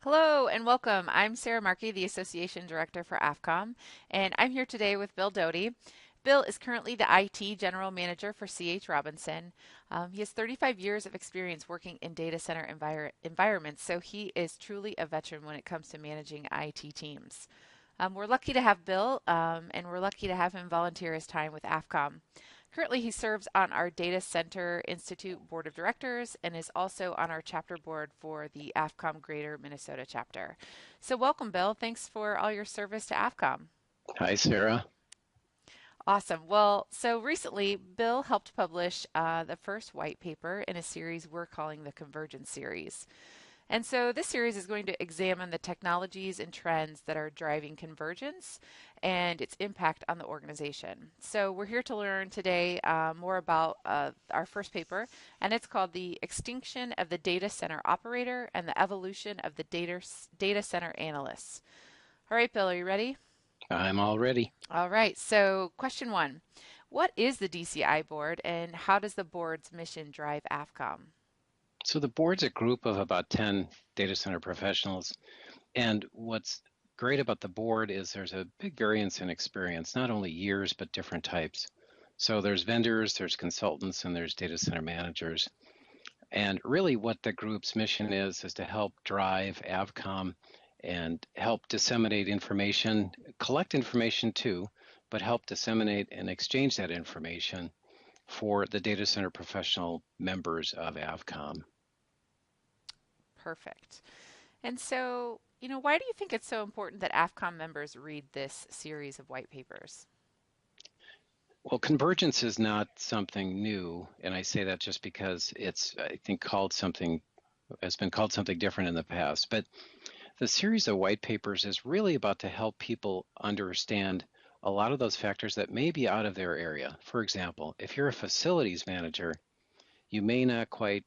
Hello and welcome. I'm Sarah Markey, the Association Director for AFCOM, and I'm here today with Bill Doty. Bill is currently the IT General Manager for CHRobinson. He has 35 years of experience working in data center environments, so he is truly a veteran when it comes to managing IT teams. We're lucky to have Bill, and we're lucky to have him volunteer his time with AFCOM. Currently, he serves on our Data Center Institute Board of Directors and is also on our chapter board for the AFCOM Greater Minnesota chapter. So, welcome, Bill. Thanks for all your service to AFCOM. Hi, Sarah. Awesome. Well, so recently, Bill helped publish the first white paper in a series we're calling the Convergence series. And so this series is going to examine the technologies and trends that are driving convergence and its impact on the organization. So we're here to learn today more about our first paper, and it's called The Extinction of the Data Center Operator and the Evolution of the Data Center Analysts. All right, Bill, are you ready? I'm all ready. All right, so question one. What is the DCI board and how does the board's mission drive AFCOM? So the board's a group of about 10 data center professionals. And what's great about the board is there's a big variance in experience, not only years, but different types. So there's vendors, there's consultants, and there's data center managers. And really what the group's mission is to help drive AVCOM and help disseminate information, collect information too, but help disseminate and exchange that information for the data center professional members of AVCOM. Perfect. And so, why do you think it's so important that AFCOM members read this series of white papers? Well, convergence is not something new, and I say that just because it's, I think, has been called something different in the past. But the series of white papers is really about to help people understand a lot of those factors that may be out of their area. For example, if you're a facilities manager, you may not quite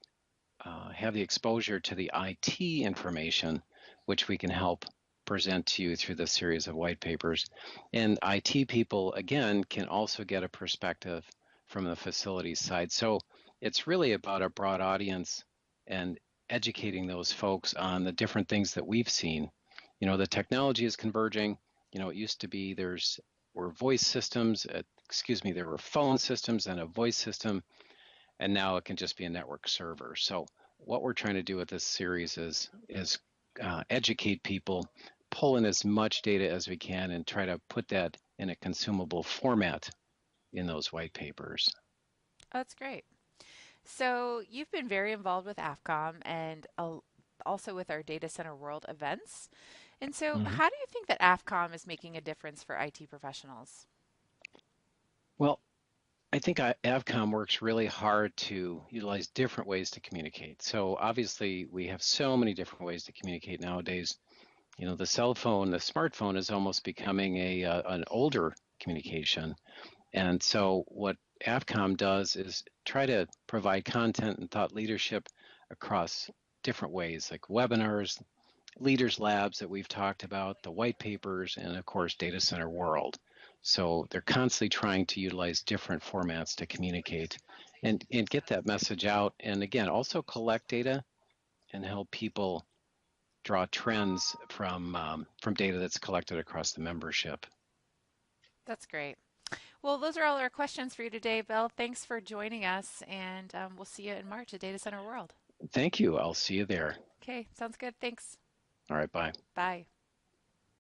have the exposure to the IT information, which we can help present to you through this series of white papers. And IT people, again, can also get a perspective from the facilities side. So it's really about a broad audience and educating those folks on the different things that we've seen. The technology is converging. It used to be there were voice systems, there were phone systems and a voice system, and now it can just be a network server. So what we're trying to do with this series is educate people, pull in as much data as we can, and try to put that in a consumable format in those white papers. Oh, that's great. So, you've been very involved with AFCOM and also with our Data Center World events. And so, Mhm. how do you think that AFCOM is making a difference for IT professionals? Well, I think AVCOM works really hard to utilize different ways to communicate. So obviously we have so many different ways to communicate nowadays. The cell phone, the smartphone is almost becoming an older communication. And so what AVCOM does is try to provide content and thought leadership across different ways, like webinars, leaders labs that we've talked about, the white papers, and of course, Data Center World. So they're constantly trying to utilize different formats to communicate and get that message out. And again, also collect data and help people draw trends from data that's collected across the membership. That's great. Well, those are all our questions for you today, Bill. Thanks for joining us, and we'll see you in March at Data Center World. Thank you. I'll see you there. Okay, sounds good. Thanks. All right, bye. Bye.